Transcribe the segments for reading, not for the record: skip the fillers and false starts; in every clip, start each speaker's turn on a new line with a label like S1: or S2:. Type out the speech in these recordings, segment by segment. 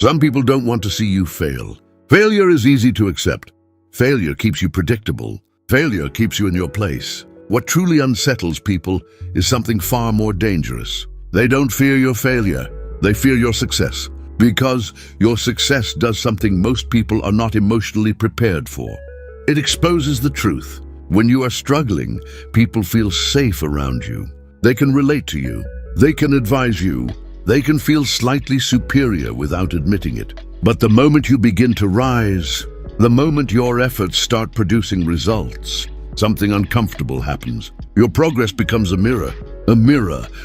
S1: Some people don't want to see you fail. Failure is easy to accept. Failure keeps you predictable. Failure keeps you in your place. What truly unsettles people is something far more dangerous. They don't fear your failure. They fear your success. Because your success does something most people are not emotionally prepared for. It exposes the truth. When you are struggling, people feel safe around you. They can relate to you. They can advise you. They can feel slightly superior without admitting it. But the moment you begin to rise, the moment your efforts start producing results, something uncomfortable happens. Your progress becomes a mirror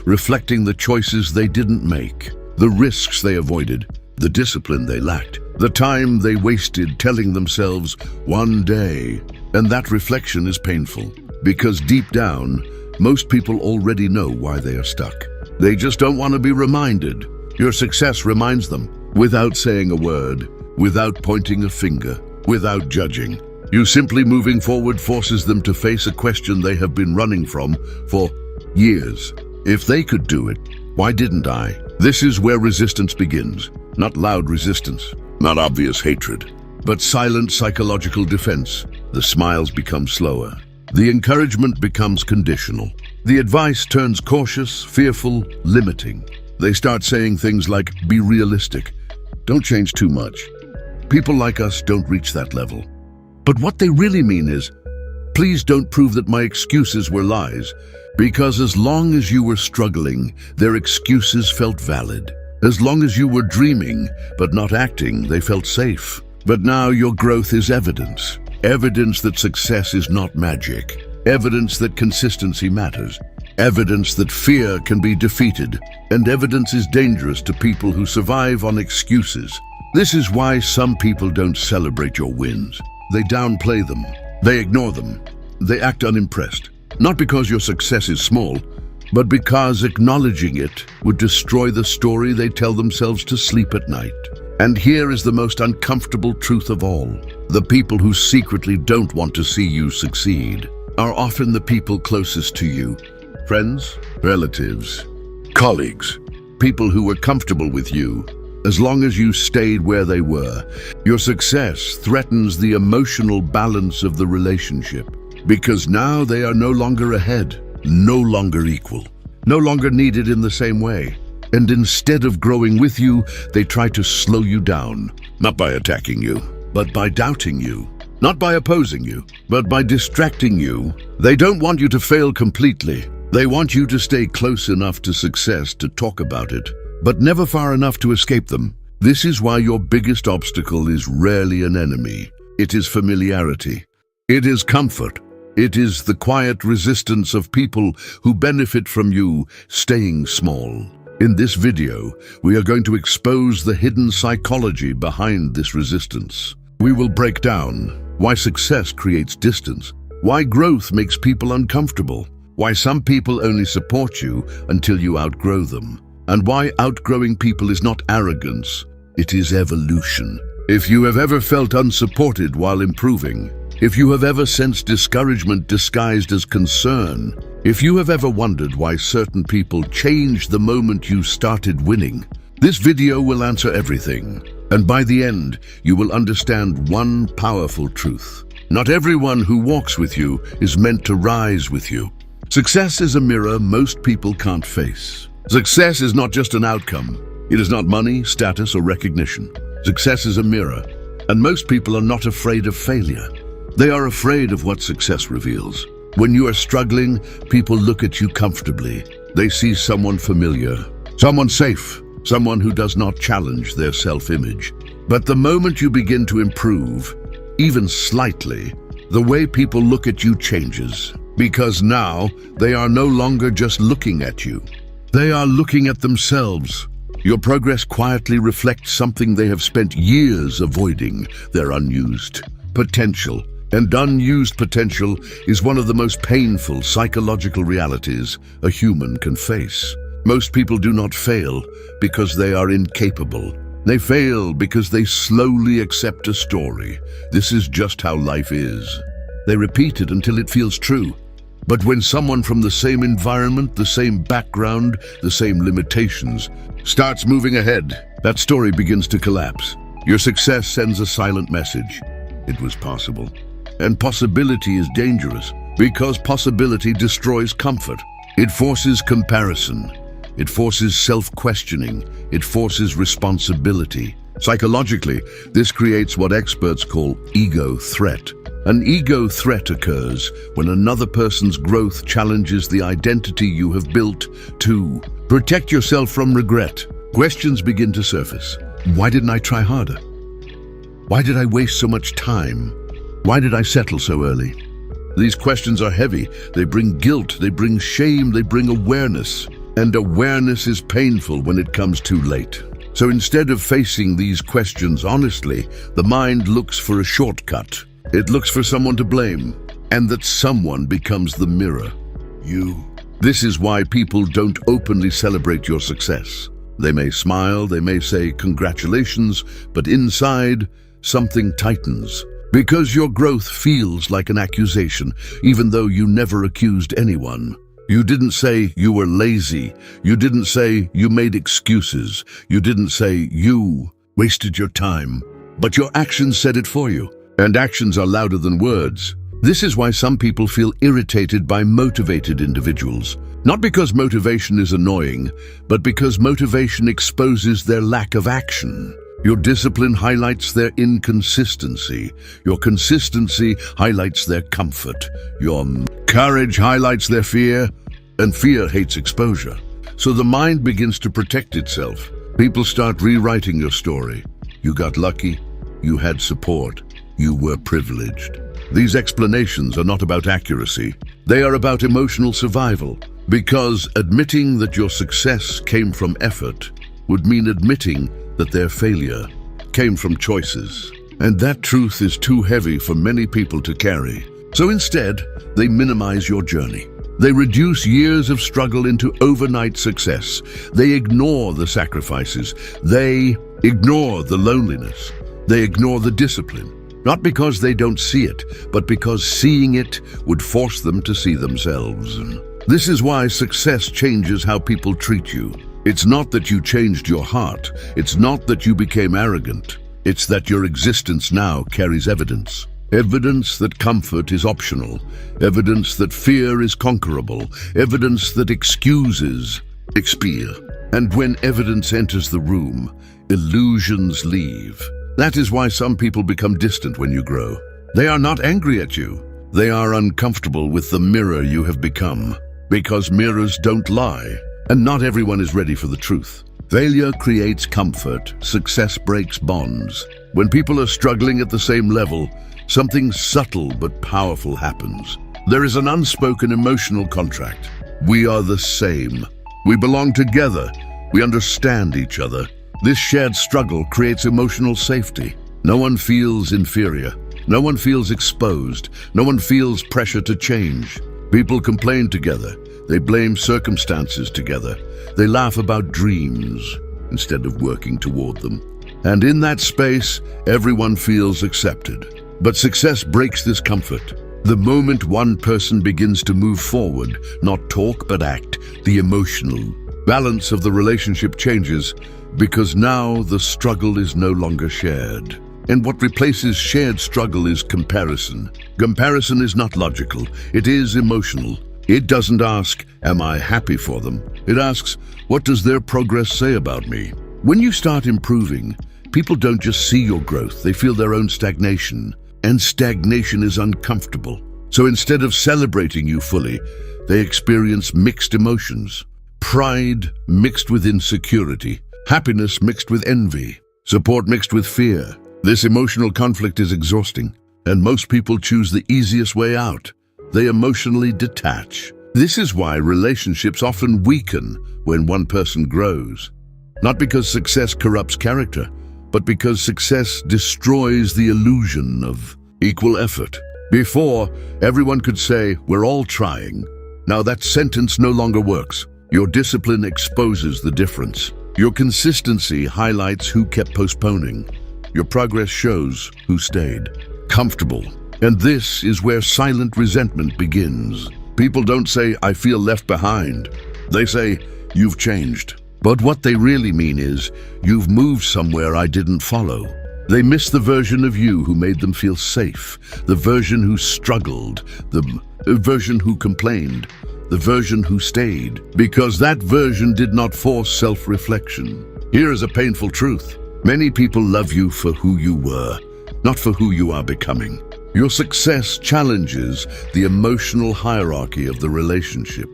S1: reflecting the choices they didn't make, the risks they avoided, the discipline they lacked, the time they wasted telling themselves one day. And that reflection is painful, because deep down, most people already know why they are stuck. They just don't want to be reminded. Your success reminds them, without saying a word, without pointing a finger, without judging. You simply moving forward forces them to face a question they have been running from for years. If they could do it, why didn't I? This is where resistance begins. Not loud resistance, not obvious hatred, but silent psychological defense. The smiles become slower. The encouragement becomes conditional. The advice turns cautious, fearful, limiting. They start saying things like, be realistic. Don't change too much. People like us don't reach that level. But what they really mean is, please don't prove that my excuses were lies. Because as long as you were struggling, their excuses felt valid. As long as you were dreaming, but not acting, they felt safe. But now your growth is evidence. Evidence that success is not magic. Evidence that consistency matters. Evidence that fear can be defeated. And evidence is dangerous to people who survive on excuses. This is why some people don't celebrate your wins. They downplay them. They ignore them. They act unimpressed. Not because your success is small, but because acknowledging it would destroy the story they tell themselves to sleep at night. And here is the most uncomfortable truth of all. The people who secretly don't want to see you succeed are often the people closest to you. Friends, relatives, colleagues, people who were comfortable with you. As long as you stayed where they were, your success threatens the emotional balance of the relationship. Because now they are no longer ahead, no longer equal, no longer needed in the same way. And instead of growing with you, they try to slow you down, not by attacking you, but by doubting you. Not by opposing you, but by distracting you. They don't want you to fail completely. They want you to stay close enough to success to talk about it, but never far enough to escape them. This is why your biggest obstacle is rarely an enemy. It is familiarity. It is comfort. It is the quiet resistance of people who benefit from you staying small. In this video, we are going to expose the hidden psychology behind this resistance. We will break down why success creates distance, why growth makes people uncomfortable, why some people only support you until you outgrow them, and why outgrowing people is not arrogance, it is evolution. If you have ever felt unsupported while improving, if you have ever sensed discouragement disguised as concern, if you have ever wondered why certain people changed the moment you started winning, this video will answer everything. And by the end, you will understand one powerful truth. Not everyone who walks with you is meant to rise with you. Success is a mirror most people can't face. Success is not just an outcome. It is not money, status, or recognition. Success is a mirror, and most people are not afraid of failure. They are afraid of what success reveals. When you are struggling, people look at you comfortably. They see someone familiar, someone safe, someone who does not challenge their self-image. But the moment you begin to improve, even slightly, the way people look at you changes. Because now, they are no longer just looking at you. They are looking at themselves. Your progress quietly reflects something they have spent years avoiding, their unused potential. And unused potential is one of the most painful psychological realities a human can face. Most people do not fail because they are incapable. They fail because they slowly accept a story. This is just how life is. They repeat it until it feels true. But when someone from the same environment, the same background, the same limitations, starts moving ahead, that story begins to collapse. Your success sends a silent message. It was possible. And possibility is dangerous because possibility destroys comfort. It forces comparison. It forces self-questioning. It forces responsibility. Psychologically, this creates what experts call ego threat. An ego threat occurs when another person's growth challenges the identity you have built. To protect yourself from regret, questions begin to surface. Why didn't I try harder? Why did I waste so much time? Why did I settle so early? These questions are heavy. They bring guilt, they bring shame, they bring awareness. And awareness is painful when it comes too late. So instead of facing these questions honestly, the mind looks for a shortcut. It looks for someone to blame, and that someone becomes the mirror. You. This is why people don't openly celebrate your success. They may smile, they may say congratulations, but inside, something tightens. Because your growth feels like an accusation, even though you never accused anyone. You didn't say you were lazy. You didn't say you made excuses. You didn't say you wasted your time. But your actions said it for you. And actions are louder than words. This is why some people feel irritated by motivated individuals. Not because motivation is annoying, but because motivation exposes their lack of action. Your discipline highlights their inconsistency. Your consistency highlights their comfort. Your courage highlights their fear, and fear hates exposure. So the mind begins to protect itself. People start rewriting your story. You got lucky. You had support. You were privileged. These explanations are not about accuracy. They are about emotional survival. Because admitting that your success came from effort would mean admitting that their failure came from choices. And that truth is too heavy for many people to carry. So instead, they minimize your journey. They reduce years of struggle into overnight success. They ignore the sacrifices. They ignore the loneliness. They ignore the discipline. Not because they don't see it, but because seeing it would force them to see themselves. This is why success changes how people treat you. It's not that you changed your heart. It's not that you became arrogant. It's that your existence now carries evidence. Evidence that comfort is optional. Evidence that fear is conquerable. Evidence that excuses expire. And when evidence enters the room, illusions leave. That is why some people become distant when you grow. They are not angry at you. They are uncomfortable with the mirror you have become. Because mirrors don't lie. And not everyone is ready for the truth. Failure creates comfort. Success breaks bonds. When people are struggling at the same level, something subtle but powerful happens. There is an unspoken emotional contract. We are the same. We belong together. We understand each other. This shared struggle creates emotional safety. No one feels inferior. No one feels exposed. No one feels pressure to change. People complain together. They blame circumstances together. They laugh about dreams instead of working toward them. And in that space, everyone feels accepted. But success breaks this comfort. The moment one person begins to move forward, not talk but act, the emotional balance of the relationship changes because now the struggle is no longer shared. And what replaces shared struggle is comparison. Comparison is not logical, it is emotional. It doesn't ask, am I happy for them? It asks, what does their progress say about me? When you start improving, people don't just see your growth, they feel their own stagnation. And stagnation is uncomfortable. So instead of celebrating you fully, they experience mixed emotions. Pride mixed with insecurity. Happiness mixed with envy. Support mixed with fear. This emotional conflict is exhausting, and most people choose the easiest way out. They emotionally detach. This is why relationships often weaken when one person grows. Not because success corrupts character, but because success destroys the illusion of equal effort. Before, everyone could say, we're all trying. Now that sentence no longer works. Your discipline exposes the difference. Your consistency highlights who kept postponing. Your progress shows who stayed comfortable. And this is where silent resentment begins. People don't say, "I feel left behind." They say, "You've changed." But what they really mean is, "You've moved somewhere I didn't follow." They miss the version of you who made them feel safe, the version who struggled, the version who complained, the version who stayed, because that version did not force self-reflection. Here is a painful truth. Many people love you for who you were, not for who you are becoming. Your success challenges the emotional hierarchy of the relationship.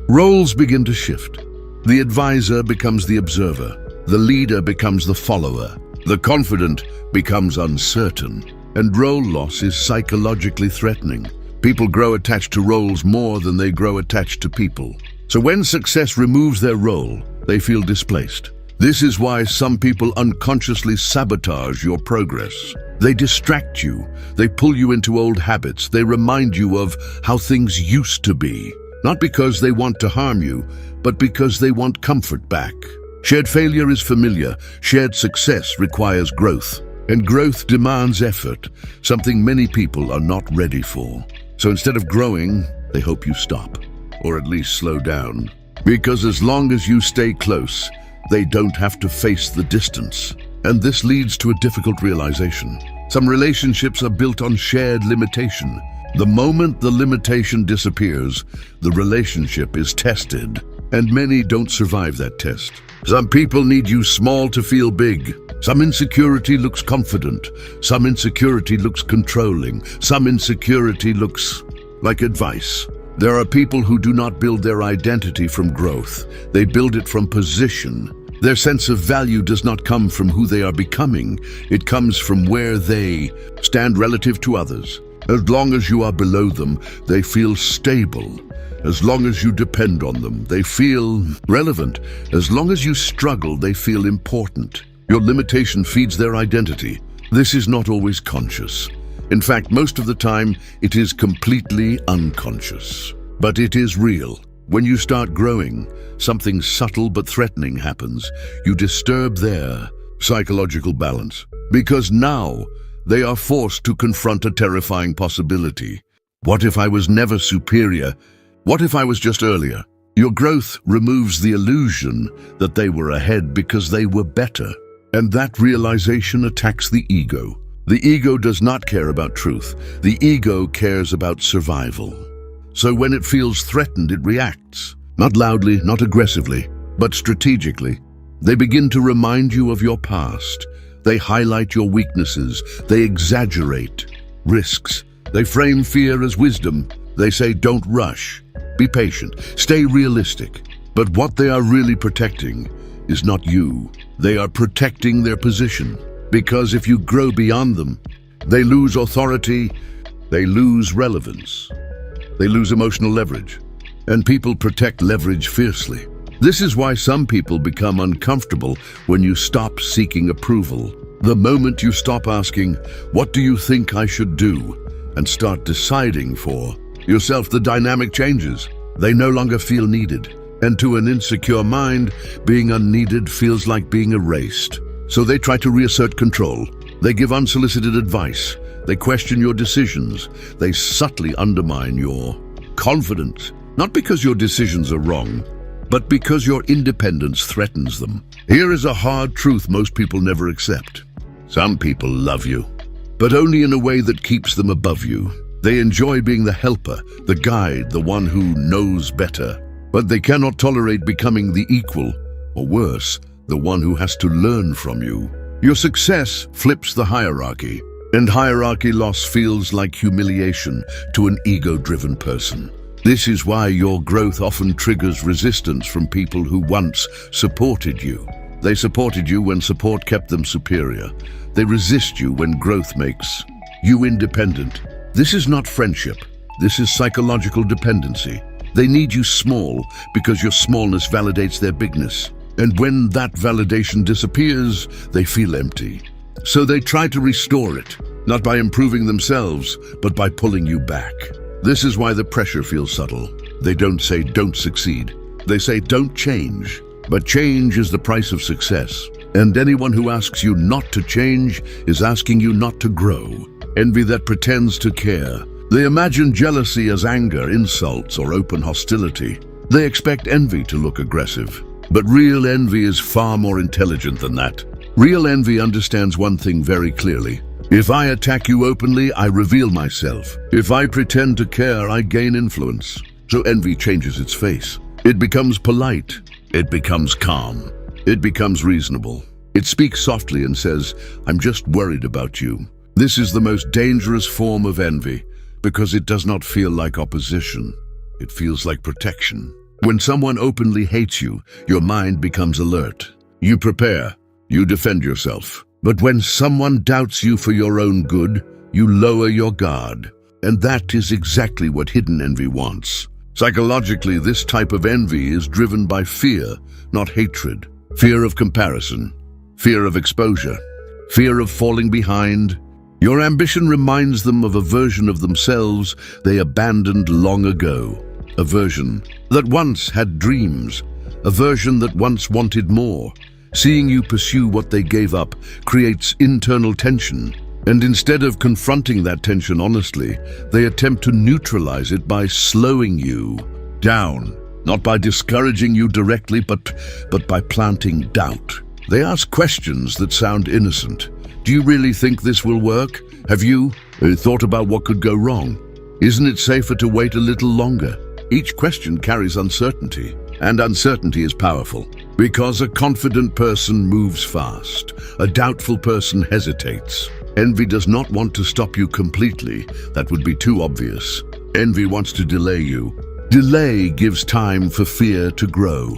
S1: Roles begin to shift. The advisor becomes the observer. The leader becomes the follower. The confident becomes uncertain. And role loss is psychologically threatening. People grow attached to roles more than they grow attached to people. So when success removes their role, they feel displaced. This is why some people unconsciously sabotage your progress. They distract you. They pull you into old habits. They remind you of how things used to be. Not because they want to harm you, but because they want comfort back. Shared failure is familiar. Shared success requires growth. And growth demands effort, something many people are not ready for. So instead of growing, they hope you stop, or at least slow down. Because as long as you stay close, they don't have to face the distance. And this leads to a difficult realization. Some relationships are built on shared limitation. The moment the limitation disappears, the relationship is tested, and many don't survive that test. Some people need you small to feel big. Some insecurity looks confident. Some insecurity looks controlling. Some insecurity looks like advice. There are people who do not build their identity from growth. They build it from position. Their sense of value does not come from who they are becoming. It comes from where they stand relative to others. As long as you are below them, they feel stable. As long as you depend on them, they feel relevant. As long as you struggle, they feel important. Your limitation feeds their identity. This is not always conscious. In fact, most of the time, it is completely unconscious. But it is real. When you start growing, something subtle but threatening happens. You disturb their psychological balance. Because now, they are forced to confront a terrifying possibility. What if I was never superior? What if I was just earlier? Your growth removes the illusion that they were ahead because they were better. And that realization attacks the ego. The ego does not care about truth. The ego cares about survival. So when it feels threatened, it reacts. Not loudly, not aggressively, but strategically. They begin to remind you of your past. They highlight your weaknesses. They exaggerate risks. They frame fear as wisdom. They say, "Don't rush. Be patient. Stay realistic." But what they are really protecting is not you. They are protecting their position. Because if you grow beyond them, they lose authority, they lose relevance, they lose emotional leverage. And people protect leverage fiercely. This is why some people become uncomfortable when you stop seeking approval. The moment you stop asking, "What do you think I should do?" and start deciding for yourself, the dynamic changes. They no longer feel needed. And to an insecure mind, being unneeded feels like being erased. So they try to reassert control. They give unsolicited advice. They question your decisions. They subtly undermine your confidence. Not because your decisions are wrong, but because your independence threatens them. Here is a hard truth most people never accept. Some people love you, but only in a way that keeps them above you. They enjoy being the helper, the guide, the one who knows better. But they cannot tolerate becoming the equal, or worse, the one who has to learn from you. Your success flips the hierarchy, and hierarchy loss feels like humiliation to an ego-driven person. This is why your growth often triggers resistance from people who once supported you. They supported you when support kept them superior. They resist you when growth makes you independent. This is not friendship. This is psychological dependency. They need you small because your smallness validates their bigness. And when that validation disappears, they feel empty. So they try to restore it, not by improving themselves, but by pulling you back. This is why the pressure feels subtle. They don't say, "Don't succeed." They say, "Don't change." But change is the price of success. And anyone who asks you not to change is asking you not to grow. Envy that pretends to care, They imagine jealousy as anger, insults, or open hostility. They expect envy to look aggressive. But real envy is far more intelligent than that. Real envy understands one thing very clearly. If I attack you openly, I reveal myself. If I pretend to care, I gain influence. So envy changes its face. It becomes polite. It becomes calm. It becomes reasonable. It speaks softly and says, "I'm just worried about you." This is the most dangerous form of envy because it does not feel like opposition. It feels like protection. When someone openly hates you, your mind becomes alert. You prepare. You defend yourself. But when someone doubts you for your own good, you lower your guard. And that is exactly what hidden envy wants. Psychologically, this type of envy is driven by fear, not hatred. Fear of comparison, fear of exposure, fear of falling behind. Your ambition reminds them of a version of themselves they abandoned long ago. A version that once had dreams, a version that once wanted more. Seeing you pursue what they gave up creates internal tension, and instead of confronting that tension honestly, they attempt to neutralize it by slowing you down, not by discouraging you directly, but by planting doubt. They ask questions that sound innocent. Do you really think this will work? Have you thought about what could go wrong? Isn't it safer to wait a little longer? Each question carries uncertainty, and uncertainty is powerful. Because a confident person moves fast, a doubtful person hesitates. Envy does not want to stop you completely. That would be too obvious. Envy wants to delay you. Delay gives time for fear to grow.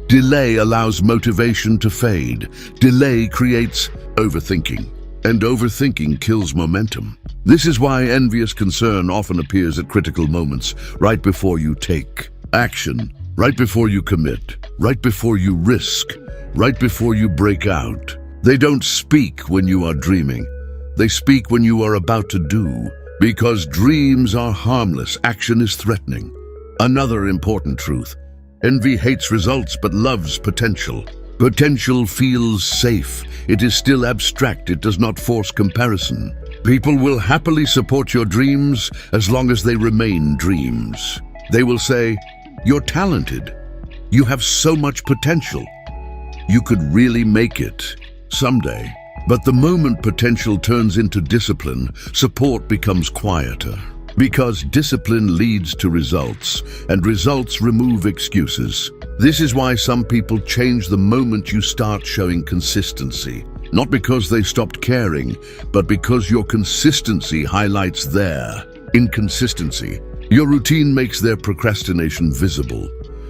S1: Delay allows motivation to fade. Delay creates overthinking, and overthinking kills momentum. This is why envious concern often appears at critical moments, right before you take action, right before you commit, right before you risk, right before you break out. They don't speak when you are dreaming. They speak when you are about to do. Because dreams are harmless, action is threatening. Another important truth. Envy hates results but loves potential. Potential feels safe. It is still abstract. It does not force comparison. People will happily support your dreams as long as they remain dreams. They will say, "You're talented. You have so much potential. You could really make it someday." But the moment potential turns into discipline, support becomes quieter. Because discipline leads to results, and results remove excuses. This is why some people change the moment you start showing consistency. Not because they stopped caring, but because your consistency highlights their inconsistency. Your routine makes their procrastination visible.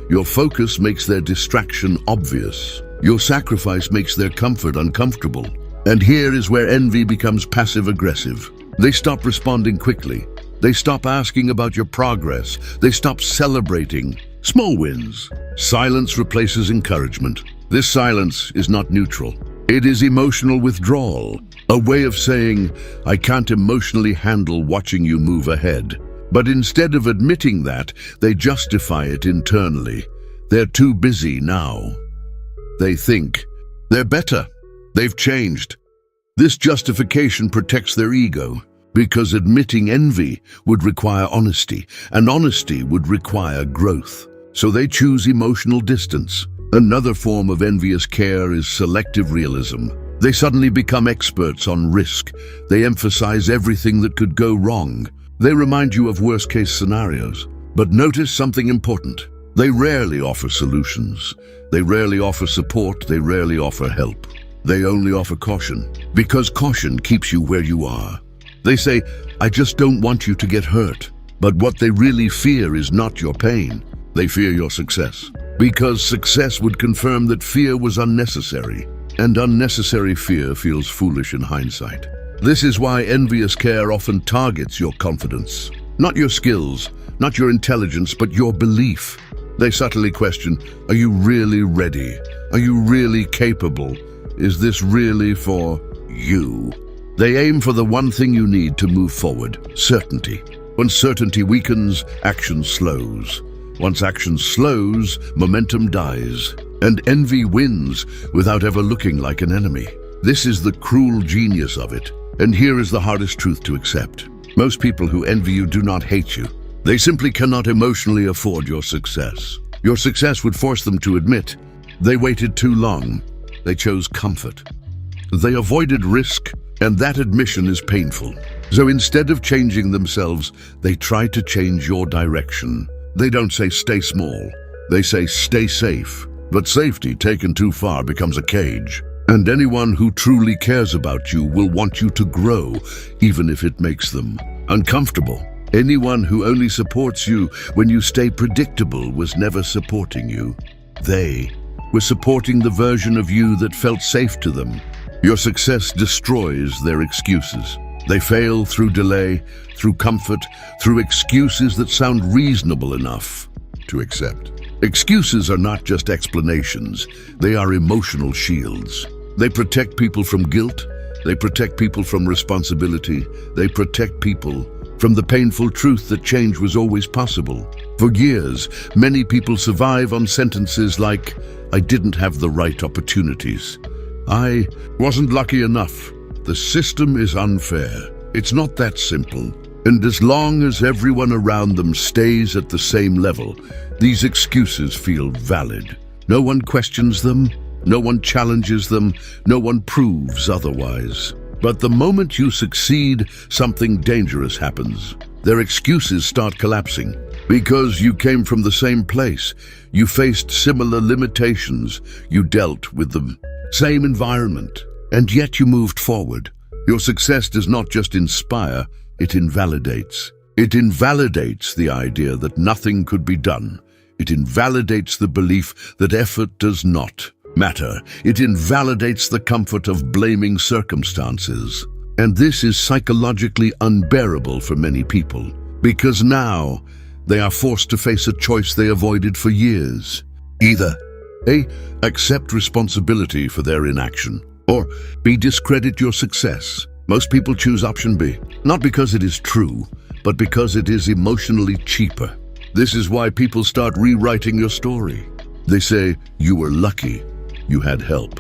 S1: Your focus makes their distraction obvious. Your sacrifice makes their comfort uncomfortable. And here is where envy becomes passive-aggressive. They stop responding quickly. They stop asking about your progress. They stop celebrating small wins. Silence replaces encouragement. This silence is not neutral. It is emotional withdrawal, a way of saying, "I can't emotionally handle watching you move ahead." But instead of admitting that, they justify it internally. They're too busy now. They think they're better. They've changed. This justification protects their ego, because admitting envy would require honesty, and honesty would require growth. So they choose emotional distance. Another form of envious care is selective realism. They suddenly become experts on risk. They emphasize everything that could go wrong. They remind you of worst-case scenarios. But notice something important. They rarely offer solutions. They rarely offer support. They rarely offer help. They only offer caution, because caution keeps you where you are. They say, "I just don't want you to get hurt." But what they really fear is not your pain. They fear your success, because success would confirm that fear was unnecessary, and unnecessary fear feels foolish in hindsight. This is why envious care often targets your confidence. Not your skills, not your intelligence, but your belief. They subtly question, "Are you really ready? Are you really capable? Is this really for you?" They aim for the one thing you need to move forward: certainty. When certainty weakens, action slows. Once action slows, momentum dies. And envy wins without ever looking like an enemy. This is the cruel genius of it. And here is the hardest truth to accept. Most people who envy you do not hate you. They simply cannot emotionally afford your success. Your success would force them to admit they waited too long. They chose comfort. They avoided risk, and that admission is painful. So instead of changing themselves, they try to change your direction. They don't say stay small. They say stay safe. But safety taken too far becomes a cage. And anyone who truly cares about you will want you to grow, even if it makes them uncomfortable. Anyone who only supports you when you stay predictable was never supporting you. They were supporting the version of you that felt safe to them. Your success destroys their excuses. They fail through delay, through comfort, through excuses that sound reasonable enough to accept. Excuses are not just explanations, they are emotional shields. They protect people from guilt, they protect people from responsibility, they protect people from the painful truth that change was always possible. For years, many people survive on sentences like, I didn't have the right opportunities. I wasn't lucky enough. The system is unfair. It's not that simple. And as long as everyone around them stays at the same level, these excuses feel valid. No one questions them, no one challenges them, no one proves otherwise. But the moment you succeed, something dangerous happens. Their excuses start collapsing. Because you came from the same place, you faced similar limitations, you dealt with the same environment, and yet you moved forward. Your success does not just inspire, it invalidates. It invalidates the idea that nothing could be done. It invalidates the belief that effort does not matter. It invalidates the comfort of blaming circumstances. And this is psychologically unbearable for many people, because now they are forced to face a choice they avoided for years. Either A, accept responsibility for their inaction, or B, discredit your success. Most people choose option B, not because it is true, but because it is emotionally cheaper. This is why people start rewriting your story. They say, you were lucky, you had help.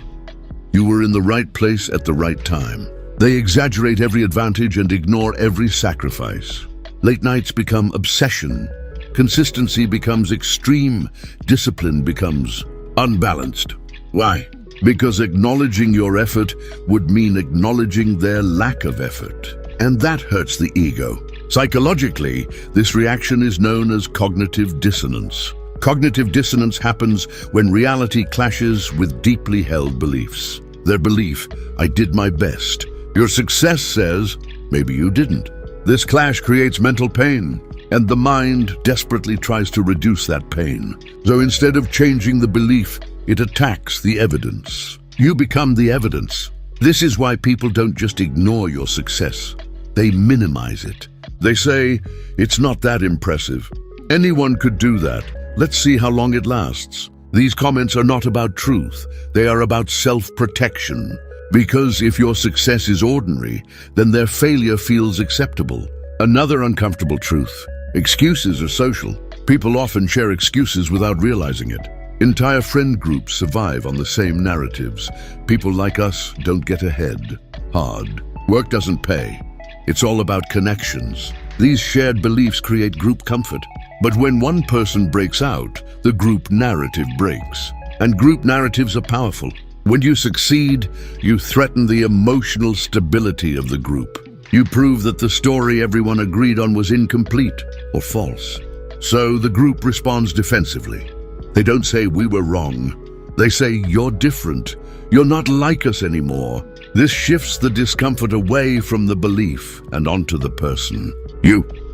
S1: You were in the right place at the right time. They exaggerate every advantage and ignore every sacrifice. Late nights become obsession. Consistency becomes extreme. Discipline becomes unbalanced. Why? Because acknowledging your effort would mean acknowledging their lack of effort. And that hurts the ego. Psychologically, this reaction is known as cognitive dissonance. Cognitive dissonance happens when reality clashes with deeply held beliefs. Their belief, I did my best. Your success says, maybe you didn't. This clash creates mental pain, and the mind desperately tries to reduce that pain. So instead of changing the belief, it attacks the evidence. You become the evidence. This is why people don't just ignore your success. They minimize it. They say, it's not that impressive. Anyone could do that. Let's see how long it lasts. These comments are not about truth. They are about self-protection. Because if your success is ordinary, then their failure feels acceptable. Another uncomfortable truth. Excuses are social. People often share excuses without realizing it. Entire friend groups survive on the same narratives. People like us don't get ahead. Hard. Work doesn't pay. It's all about connections. These shared beliefs create group comfort. But when one person breaks out, the group narrative breaks. And group narratives are powerful. When you succeed, you threaten the emotional stability of the group. You prove that the story everyone agreed on was incomplete or false. So the group responds defensively. They don't say we were wrong. They say you're different. You're not like us anymore. This shifts the discomfort away from the belief and onto the person.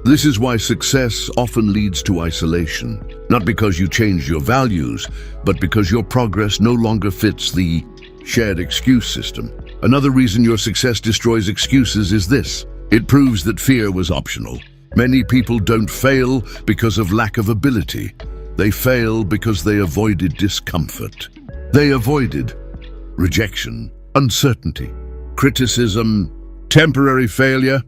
S1: This is why success often leads to isolation. Not because you changed your values, but because your progress no longer fits the shared excuse system. Another reason your success destroys excuses is this. It proves that fear was optional. Many people don't fail because of lack of ability. They fail because they avoided discomfort. They avoided rejection, uncertainty, criticism, temporary failure.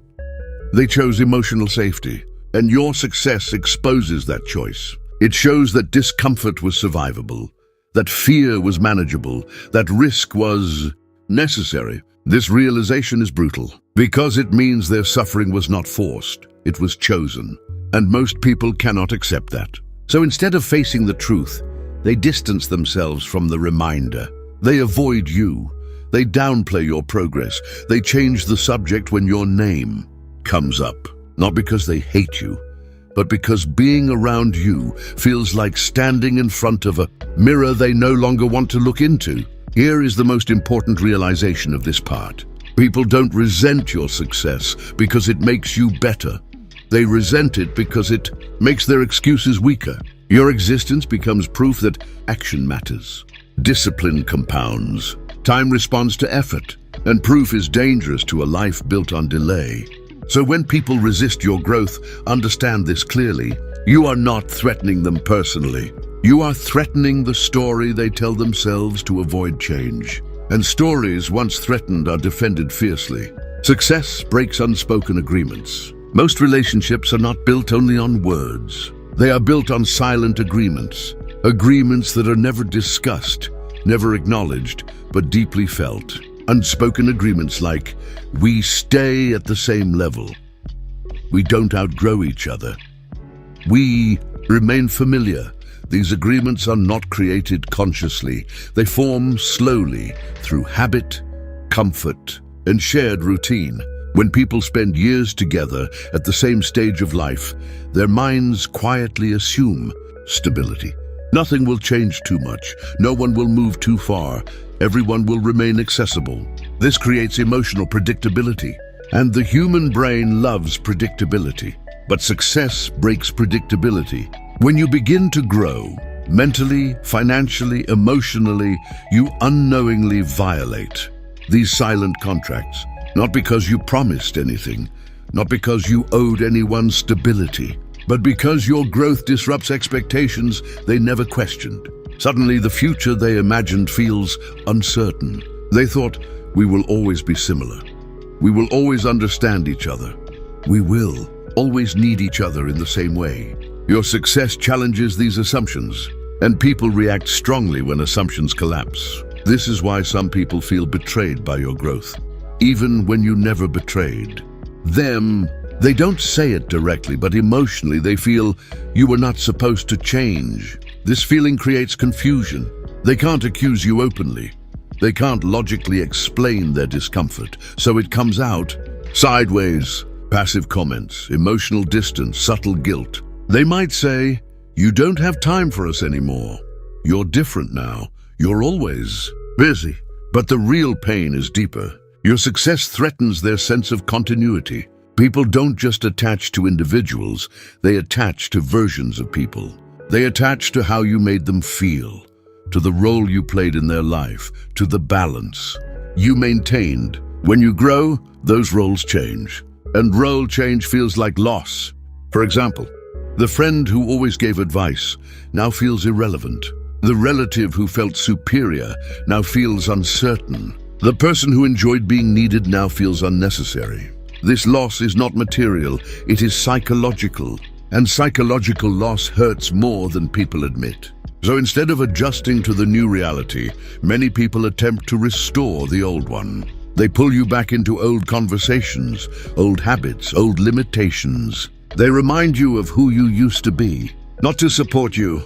S1: They chose emotional safety, and your success exposes that choice. It shows that discomfort was survivable, that fear was manageable, that risk was necessary. This realization is brutal because it means their suffering was not forced, it was chosen. And most people cannot accept that. So instead of facing the truth, they distance themselves from the reminder. They avoid you. They downplay your progress. They change the subject when your name comes up. Not because they hate you, but because being around you feels like standing in front of a mirror they no longer want to look into. Here is the most important realization of this part. People don't resent your success because it makes you better. They resent it because it makes their excuses weaker. Your existence becomes proof that action matters. Discipline compounds. Time responds to effort, and proof is dangerous to a life built on delay. So when people resist your growth, understand this clearly. You are not threatening them personally. You are threatening the story they tell themselves to avoid change. And stories once threatened are defended fiercely. Success breaks unspoken agreements. Most relationships are not built only on words. They are built on silent agreements. Agreements that are never discussed, never acknowledged, but deeply felt. Unspoken agreements like, we stay at the same level. We don't outgrow each other. We remain familiar. These agreements are not created consciously. They form slowly through habit, comfort, and shared routine. When people spend years together at the same stage of life, their minds quietly assume stability. Nothing will change too much. No one will move too far. Everyone will remain accessible. This creates emotional predictability. And the human brain loves predictability. But success breaks predictability. When you begin to grow, mentally, financially, emotionally, you unknowingly violate these silent contracts. Not because you promised anything, not because you owed anyone stability, but because your growth disrupts expectations they never questioned. Suddenly, the future they imagined feels uncertain. They thought, we will always be similar. We will always understand each other. We will always need each other in the same way. Your success challenges these assumptions, and people react strongly when assumptions collapse. This is why some people feel betrayed by your growth. Even when you never betrayed them, they don't say it directly, but emotionally they feel you were not supposed to change. This feeling creates confusion. They can't accuse you openly. They can't logically explain their discomfort, so it comes out sideways. Passive comments, emotional distance, subtle guilt. They might say, you don't have time for us anymore. You're different now. You're always busy. But the real pain is deeper. Your success threatens their sense of continuity. People don't just attach to individuals, they attach to versions of people. They attach to how you made them feel, to the role you played in their life, to the balance you maintained. When you grow, those roles change, and role change feels like loss. For example, the friend who always gave advice now feels irrelevant. The relative who felt superior now feels uncertain. The person who enjoyed being needed now feels unnecessary. This loss is not material, it is psychological. And psychological loss hurts more than people admit. So instead of adjusting to the new reality, many people attempt to restore the old one. They pull you back into old conversations, old habits, old limitations. They remind you of who you used to be, not to support you,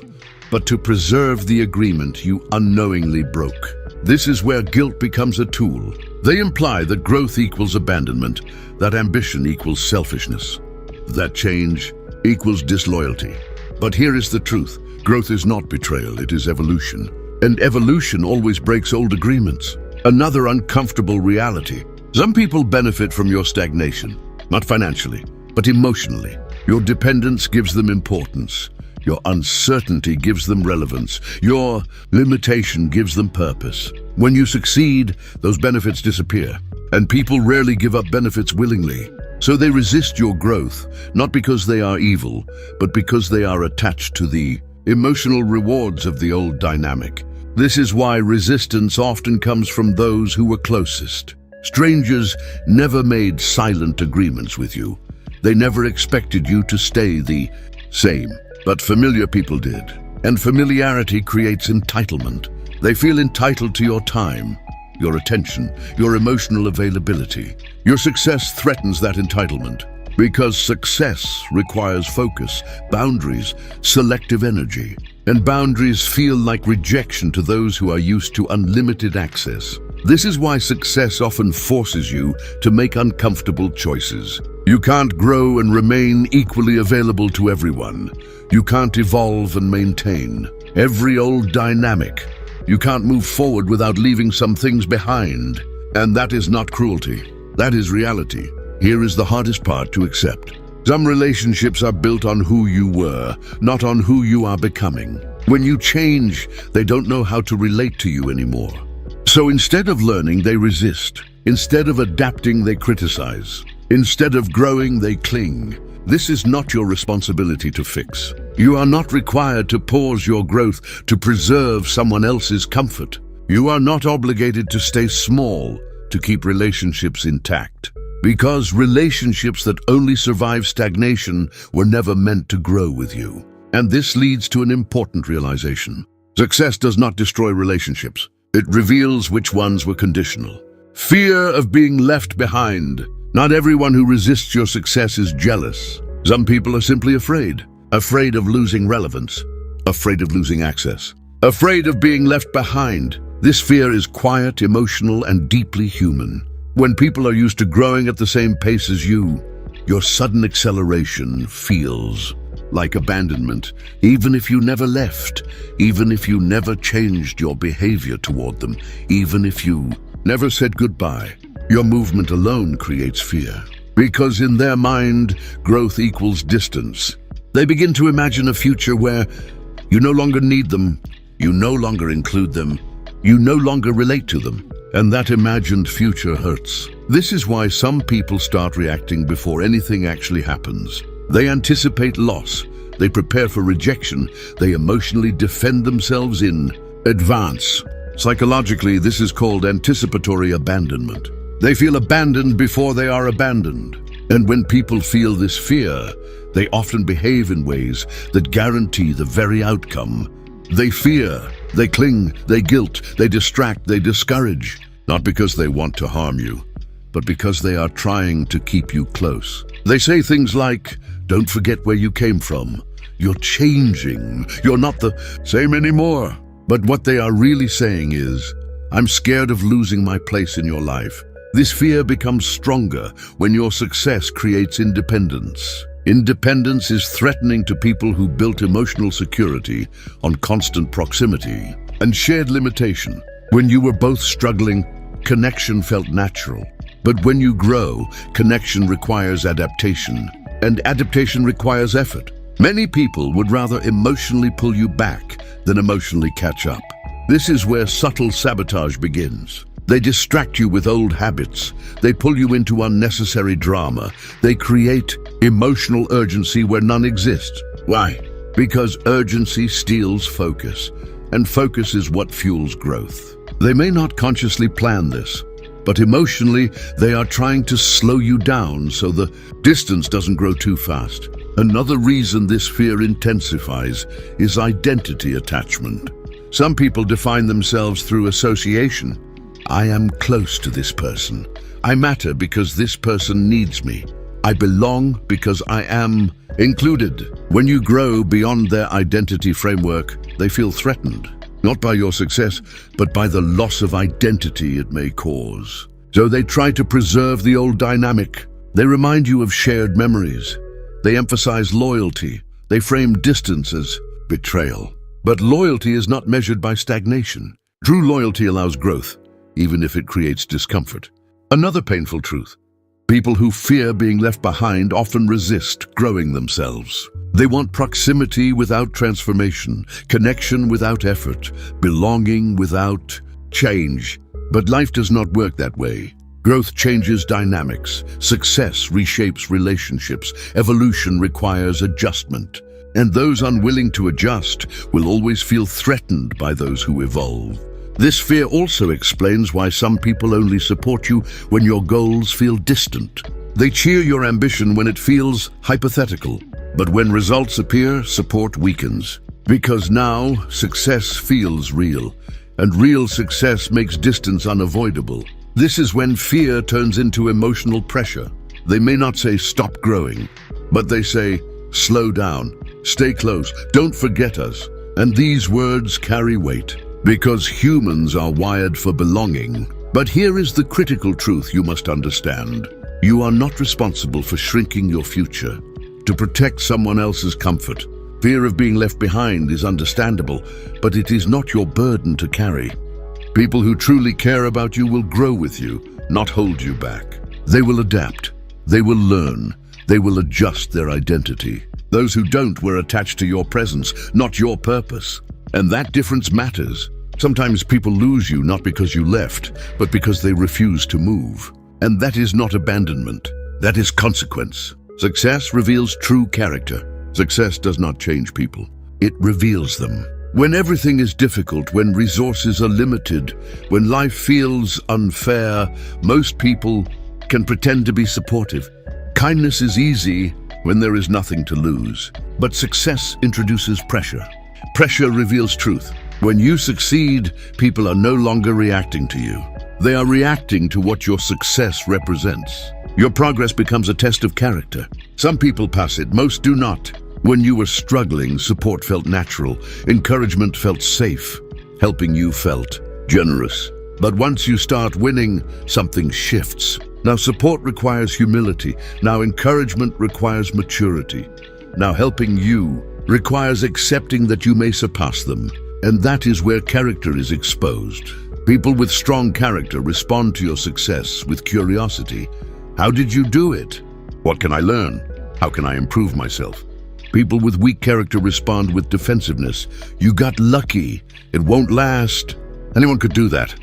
S1: but to preserve the agreement you unknowingly broke. This is where guilt becomes a tool. They imply that growth equals abandonment, that ambition equals selfishness, that change equals disloyalty. But here is the truth. Growth is not betrayal, it is evolution. And evolution always breaks old agreements. Another uncomfortable reality. Some people benefit from your stagnation, not financially, but emotionally. Your dependence gives them importance. Your uncertainty gives them relevance. Your limitation gives them purpose. When you succeed, those benefits disappear. And people rarely give up benefits willingly. So they resist your growth, not because they are evil, but because they are attached to the emotional rewards of the old dynamic. This is why resistance often comes from those who were closest. Strangers never made silent agreements with you. They never expected you to stay the same. But familiar people did. And familiarity creates entitlement. They feel entitled to your time, your attention, your emotional availability. Your success threatens that entitlement because success requires focus, boundaries, selective energy. And boundaries feel like rejection to those who are used to unlimited access. This is why success often forces you to make uncomfortable choices. You can't grow and remain equally available to everyone. You can't evolve and maintain every old dynamic. You can't move forward without leaving some things behind. And that is not cruelty. That is reality. Here is the hardest part to accept. Some relationships are built on who you were, not on who you are becoming. When you change, they don't know how to relate to you anymore. So instead of learning, they resist. Instead of adapting, they criticize. Instead of growing, they cling. This is not your responsibility to fix. You are not required to pause your growth to preserve someone else's comfort. You are not obligated to stay small to keep relationships intact. Because relationships that only survive stagnation were never meant to grow with you. And this leads to an important realization. Success does not destroy relationships. It reveals which ones were conditional. Fear of being left behind. Not everyone who resists your success is jealous. Some people are simply afraid. Afraid of losing relevance. Afraid of losing access. Afraid of being left behind. This fear is quiet, emotional, and deeply human. When people are used to growing at the same pace as you, your sudden acceleration feels like abandonment, even if you never left, even if you never changed your behavior toward them, even if you never said goodbye. Your movement alone creates fear, because in their mind, growth equals distance. They begin to imagine a future where you no longer need them, you no longer include them, you no longer relate to them. And that imagined future hurts. This is why some people start reacting before anything actually happens. They anticipate loss, they prepare for rejection, they emotionally defend themselves in advance. Psychologically, this is called anticipatory abandonment. They feel abandoned before they are abandoned. And when people feel this fear, they often behave in ways that guarantee the very outcome. They fear, they cling, they guilt, they distract, they discourage. Not because they want to harm you, but because they are trying to keep you close. They say things like, "Don't forget where you came from. You're changing. You're not the same anymore." But what they are really saying is, "I'm scared of losing my place in your life." This fear becomes stronger when your success creates independence. Independence is threatening to people who built emotional security on constant proximity and shared limitation. When you were both struggling, connection felt natural. But when you grow, connection requires adaptation, and adaptation requires effort. Many people would rather emotionally pull you back than emotionally catch up. This is where subtle sabotage begins. They distract you with old habits. They pull you into unnecessary drama. They create emotional urgency where none exists. Why? Because urgency steals focus, and focus is what fuels growth. They may not consciously plan this, but emotionally, they are trying to slow you down so the distance doesn't grow too fast. Another reason this fear intensifies is identity attachment. Some people define themselves through association. I am close to this person. I matter because this person needs me. I belong because I am included. When you grow beyond their identity framework, they feel threatened, not by your success, but by the loss of identity it may cause. So they try to preserve the old dynamic. They remind you of shared memories. They emphasize loyalty. They frame distance as betrayal. But loyalty is not measured by stagnation. True loyalty allows growth, even if it creates discomfort. Another painful truth. People who fear being left behind often resist growing themselves. They want proximity without transformation, connection without effort, belonging without change. But life does not work that way. Growth changes dynamics. Success reshapes relationships. Evolution requires adjustment. And those unwilling to adjust will always feel threatened by those who evolve. This fear also explains why some people only support you when your goals feel distant. They cheer your ambition when it feels hypothetical. But when results appear, support weakens. Because now, success feels real. and real success makes distance unavoidable. This is when fear turns into emotional pressure. They may not say stop growing, but they say slow down, stay close, don't forget us. And these words carry weight because humans are wired for belonging. But here is the critical truth you must understand. You are not responsible for shrinking your future to protect someone else's comfort. Fear of being left behind is understandable, but it is not your burden to carry. People who truly care about you will grow with you, not hold you back. They will adapt, they will learn, they will adjust their identity. Those who don't were attached to your presence, not your purpose. And that difference matters. Sometimes people lose you not because you left, but because they refuse to move. And that is not abandonment, that is consequence. Success reveals true character. Success does not change people, it reveals them. When everything is difficult, when resources are limited, when life feels unfair, most people can pretend to be supportive. Kindness is easy when there is nothing to lose. But success introduces pressure. Pressure reveals truth. When you succeed, people are no longer reacting to you. They are reacting to what your success represents. Your progress becomes a test of character. Some people pass it, most do not. When you were struggling, support felt natural, encouragement felt safe, helping you felt generous. But once you start winning, something shifts. Now support requires humility. Now encouragement requires maturity. Now helping you requires accepting that you may surpass them. And that is where character is exposed. People with strong character respond to your success with curiosity. How did you do it? What can I learn? How can I improve myself? People with weak character respond with defensiveness. You got lucky. It won't last. Anyone could do that.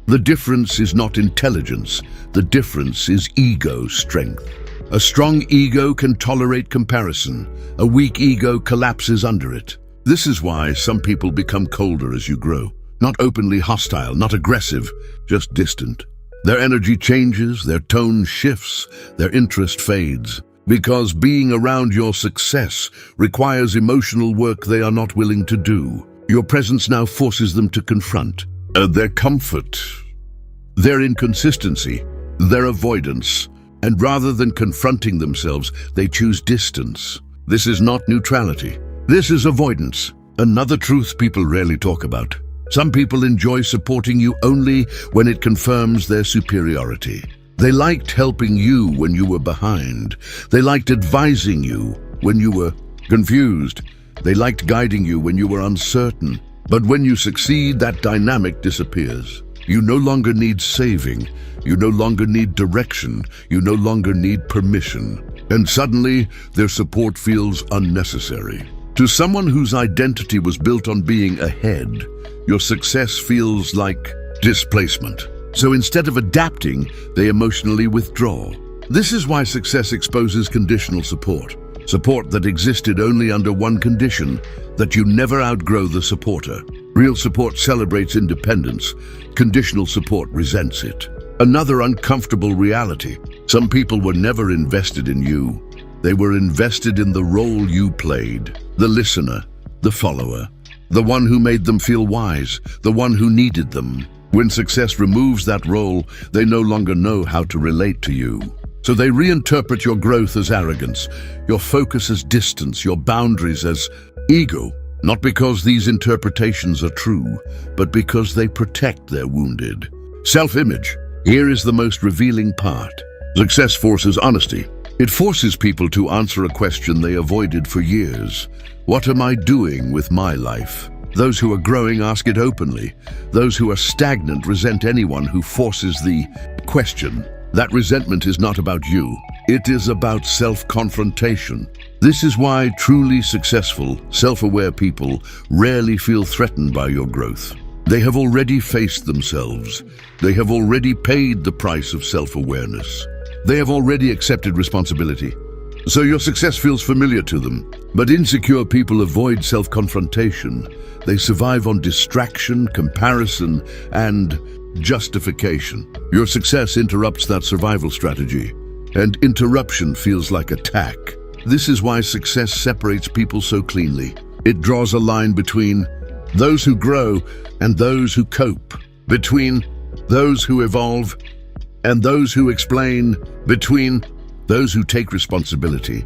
S1: The difference is not intelligence. The difference is ego strength. A strong ego can tolerate comparison. A weak ego collapses under it. This is why some people become colder as you grow. Not openly hostile, not aggressive, just distant. Their energy changes, their tone shifts, their interest fades. Because being around your success requires emotional work they are not willing to do. Your presence now forces them to confront their comfort, their inconsistency, their avoidance, and rather than confronting themselves, they choose distance. This is not neutrality. This is avoidance. Another truth people rarely talk about. Some people enjoy supporting you only when it confirms their superiority. They liked helping you when you were behind. They liked advising you when you were confused. They liked guiding you when you were uncertain. But when you succeed, that dynamic disappears. You no longer need saving. You no longer need direction. You no longer need permission. And suddenly, their support feels unnecessary. To someone whose identity was built on being ahead, your success feels like displacement. So instead of adapting, they emotionally withdraw. This is why success exposes conditional support. Support that existed only under one condition, that you never outgrow the supporter. Real support celebrates independence. Conditional support resents it. Another uncomfortable reality. Some people were never invested in you. They were invested in the role you played. The listener, the follower, the one who made them feel wise, the one who needed them. When success removes that role, they no longer know how to relate to you. So they reinterpret your growth as arrogance, your focus as distance, your boundaries as ego. Not because these interpretations are true, but because they protect their wounded. Self-image. Here is the most revealing part. Success forces honesty. It forces people to answer a question they avoided for years. What am I doing with my life? Those who are growing ask it openly. Those who are stagnant resent anyone who forces the question. That resentment is not about you. It is about self-confrontation. This is why truly successful, self-aware people rarely feel threatened by your growth. They have already faced themselves. They have already paid the price of self-awareness. They have already accepted responsibility. So your success feels familiar to them. But insecure people avoid self-confrontation. They survive on distraction, comparison, and justification. Your success interrupts that survival strategy, and interruption feels like attack. This is why success separates people so cleanly. It draws a line between those who grow and those who cope, between those who evolve and those who explain, between those who take responsibility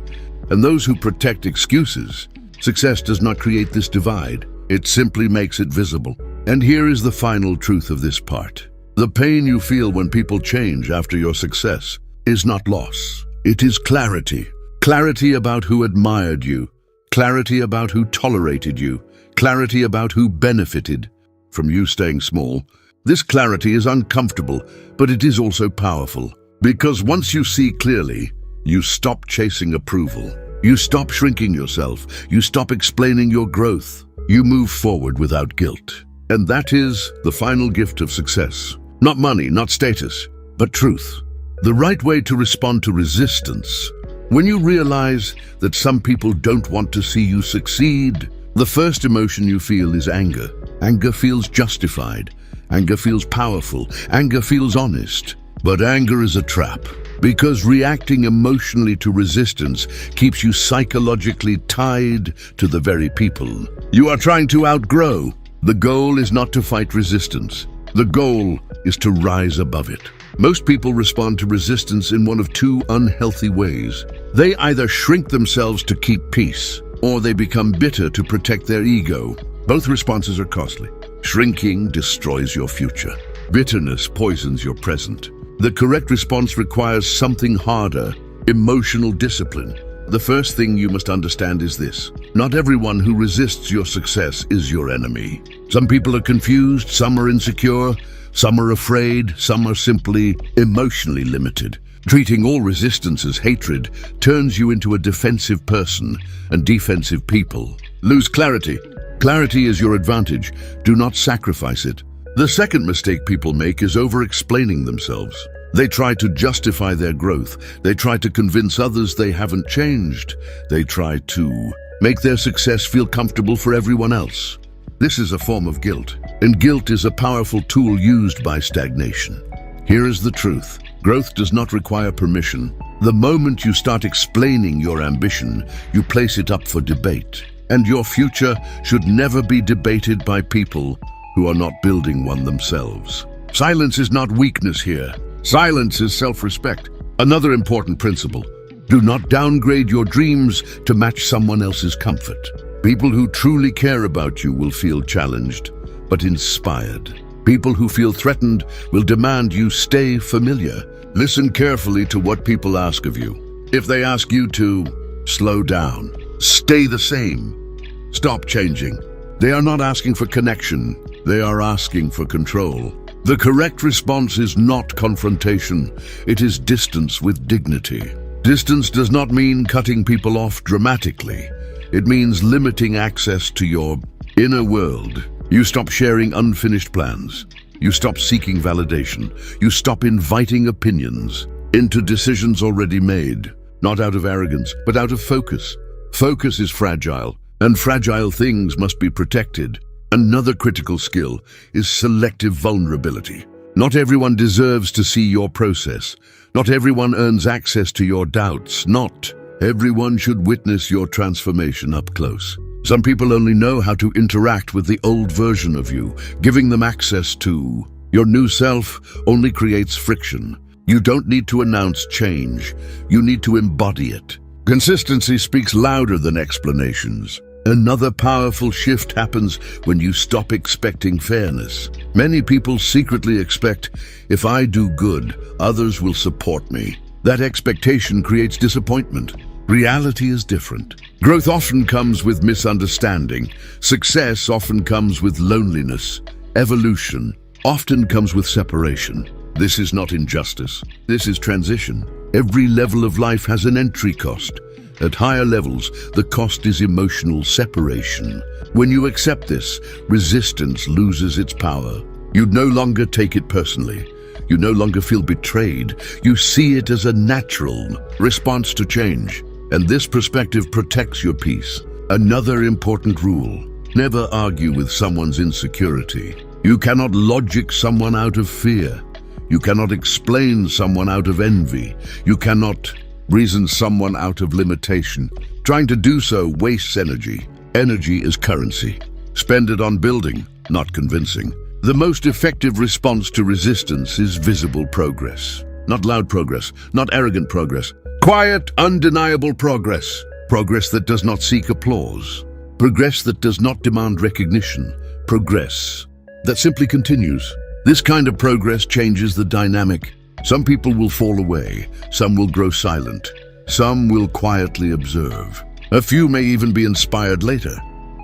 S1: and those who protect excuses. Success does not create this divide. It simply makes it visible. And here is the final truth of this part. The pain you feel when people change after your success is not loss. It is clarity. Clarity about who admired you. Clarity about who tolerated you. Clarity about who benefited from you staying small. This clarity is uncomfortable, but it is also powerful. Because once you see clearly, you stop chasing approval. You stop shrinking yourself. You stop explaining your growth. You move forward without guilt. And that is the final gift of success. Not money, not status, but truth. The right way to respond to resistance. When you realize that some people don't want to see you succeed, the first emotion you feel is anger. Anger feels justified. Anger feels powerful. Anger feels honest. But anger is a trap, because reacting emotionally to resistance keeps you psychologically tied to the very people you are trying to outgrow. The goal is not to fight resistance. The goal is to rise above it. Most people respond to resistance in one of two unhealthy ways. They either shrink themselves to keep peace, or they become bitter to protect their ego. Both responses are costly. Shrinking destroys your future. Bitterness poisons your present. The correct response requires something harder: emotional discipline. The first thing you must understand is this: not everyone who resists your success is your enemy. Some people are confused, some are insecure, some are afraid, some are simply emotionally limited. Treating all resistance as hatred turns you into a defensive person, and defensive people lose clarity. Clarity is your advantage. Do not sacrifice it. The second mistake people make is over-explaining themselves. They try to justify their growth. They try to convince others they haven't changed. They try to make their success feel comfortable for everyone else. This is a form of guilt, and guilt is a powerful tool used by stagnation. Here is the truth: growth does not require permission. The moment you start explaining your ambition, you place it up for debate. And your future should never be debated by people who are not building one themselves. Silence is not weakness here. Silence is self-respect. Another important principle: do not downgrade your dreams to match someone else's comfort. People who truly care about you will feel challenged, but inspired. People who feel threatened will demand you stay familiar. Listen carefully to what people ask of you. If they ask you to slow down, stay the same, stop changing, they are not asking for connection, they are asking for control. The correct response is not confrontation, it is distance with dignity. Distance does not mean cutting people off dramatically. It means limiting access to your inner world. You stop sharing unfinished plans. You stop seeking validation. You stop inviting opinions into decisions already made, not out of arrogance, but out of focus. Focus is fragile, and fragile things must be protected. Another critical skill is selective vulnerability. Not everyone deserves to see your process. Not everyone earns access to your doubts. Not everyone should witness your transformation up close. Some people only know how to interact with the old version of you. Giving them access to your new self only creates friction. You don't need to announce change. You need to embody it. Consistency speaks louder than explanations. Another powerful shift happens when you stop expecting fairness. Many people secretly expect, if I do good, others will support me. That expectation creates disappointment. Reality is different. Growth often comes with misunderstanding. Success often comes with loneliness. Evolution often comes with separation. This is not injustice. This is transition. Every level of life has an entry cost. At higher levels, the cost is emotional separation. When you accept this, resistance loses its power. You no longer take it personally. You no longer feel betrayed. You see it as a natural response to change. And this perspective protects your peace. Another important rule: never argue with someone's insecurity. You cannot logic someone out of fear. You cannot explain someone out of envy. You cannot reason someone out of limitation. Trying to do so wastes energy. Energy is currency. Spend it on building, not convincing. The most effective response to resistance is visible progress. Not loud progress, not arrogant progress. Quiet, undeniable progress. Progress that does not seek applause. Progress that does not demand recognition. Progress that simply continues. This kind of progress changes the dynamic. Some people will fall away. Some will grow silent. Some will quietly observe. A few may even be inspired later.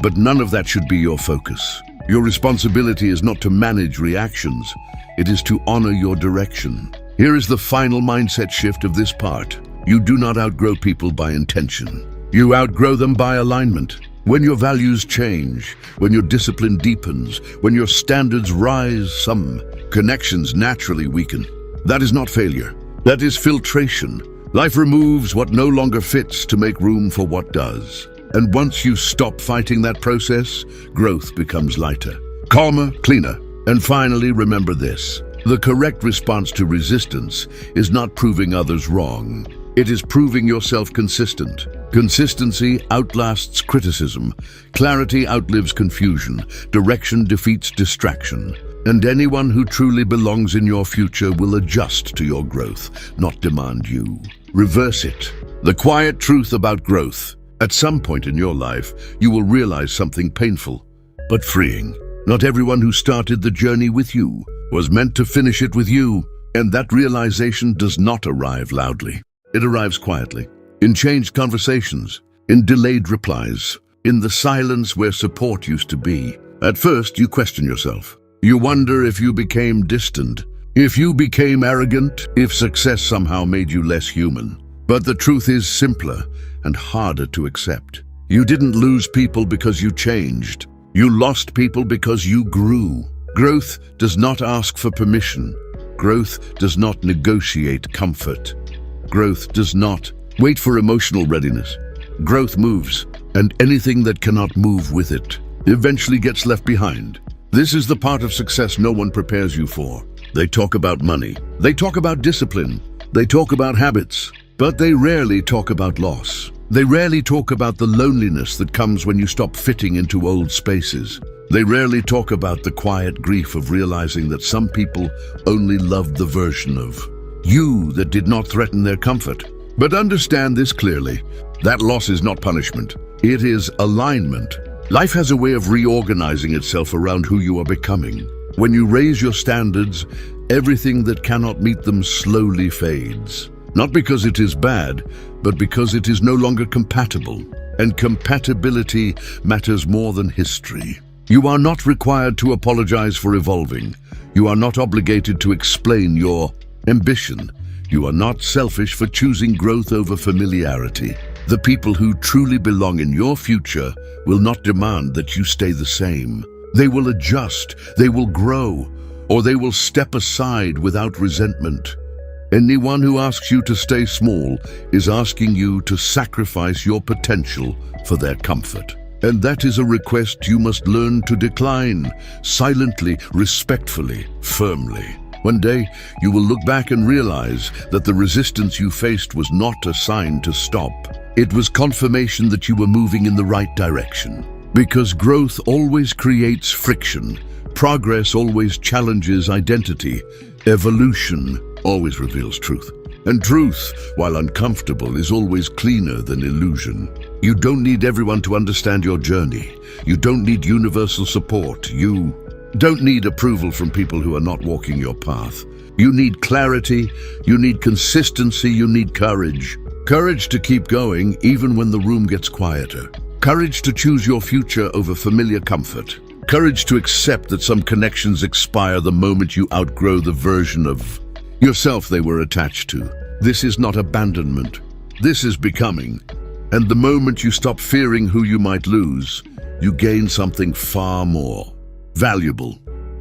S1: But none of that should be your focus. Your responsibility is not to manage reactions. It is to honor your direction. Here is the final mindset shift of this part. You do not outgrow people by intention. You outgrow them by alignment. When your values change, when your discipline deepens, when your standards rise, some connections naturally weaken. That is not failure. That is filtration. Life removes what no longer fits to make room for what does. And once you stop fighting that process, growth becomes lighter, calmer, cleaner. And finally, remember this. The correct response to resistance is not proving others wrong. It is proving yourself consistent. Consistency outlasts criticism. Clarity outlives confusion. Direction defeats distraction. And anyone who truly belongs in your future will adjust to your growth, not demand you. Reverse it. The quiet truth about growth. At some point in your life, you will realize something painful, but freeing. Not everyone who started the journey with you was meant to finish it with you, and that realization does not arrive loudly. It arrives quietly, in changed conversations, in delayed replies, in the silence where support used to be. At first, you question yourself. You wonder if you became distant, if you became arrogant, if success somehow made you less human. But the truth is simpler and harder to accept. You didn't lose people because you changed. You lost people because you grew. Growth does not ask for permission. Growth does not negotiate comfort. Growth does not wait for emotional readiness. Growth moves, and anything that cannot move with it eventually gets left behind. This is the part of success no one prepares you for. They talk about money. They talk about discipline. They talk about habits. But they rarely talk about loss. They rarely talk about the loneliness that comes when you stop fitting into old spaces. They rarely talk about the quiet grief of realizing that some people only loved the version of you that did not threaten their comfort. But understand this clearly. That loss is not punishment. It is alignment. Life has a way of reorganizing itself around who you are becoming. When you raise your standards, everything that cannot meet them slowly fades. Not because it is bad, but because it is no longer compatible. And compatibility matters more than history. You are not required to apologize for evolving. You are not obligated to explain your ambition. You are not selfish for choosing growth over familiarity. The people who truly belong in your future will not demand that you stay the same. They will adjust, they will grow, or they will step aside without resentment. Anyone who asks you to stay small is asking you to sacrifice your potential for their comfort. And that is a request you must learn to decline, silently, respectfully, firmly. One day, you will look back and realize that the resistance you faced was not a sign to stop. It was confirmation that you were moving in the right direction. Because growth always creates friction. Progress always challenges identity. Evolution always reveals truth. And truth, while uncomfortable, is always cleaner than illusion. You don't need everyone to understand your journey. You don't need universal support. You don't need approval from people who are not walking your path. You need clarity, you need consistency, you need courage. Courage to keep going even when the room gets quieter. Courage to choose your future over familiar comfort. Courage to accept that some connections expire the moment you outgrow the version of yourself they were attached to. This is not abandonment. This is becoming. And the moment you stop fearing who you might lose, you gain something far more valuable.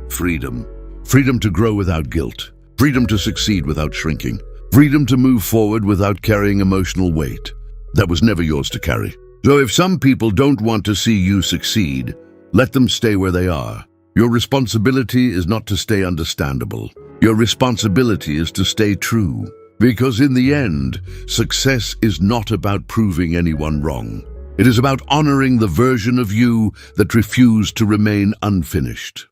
S1: Freedom. Freedom to grow without guilt. Freedom to succeed without shrinking. Freedom to move forward without carrying emotional weight that was never yours to carry. So if some people don't want to see you succeed, let them stay where they are. Your responsibility is not to stay understandable. Your responsibility is to stay true. Because in the end, success is not about proving anyone wrong. It is about honoring the version of you that refused to remain unfinished.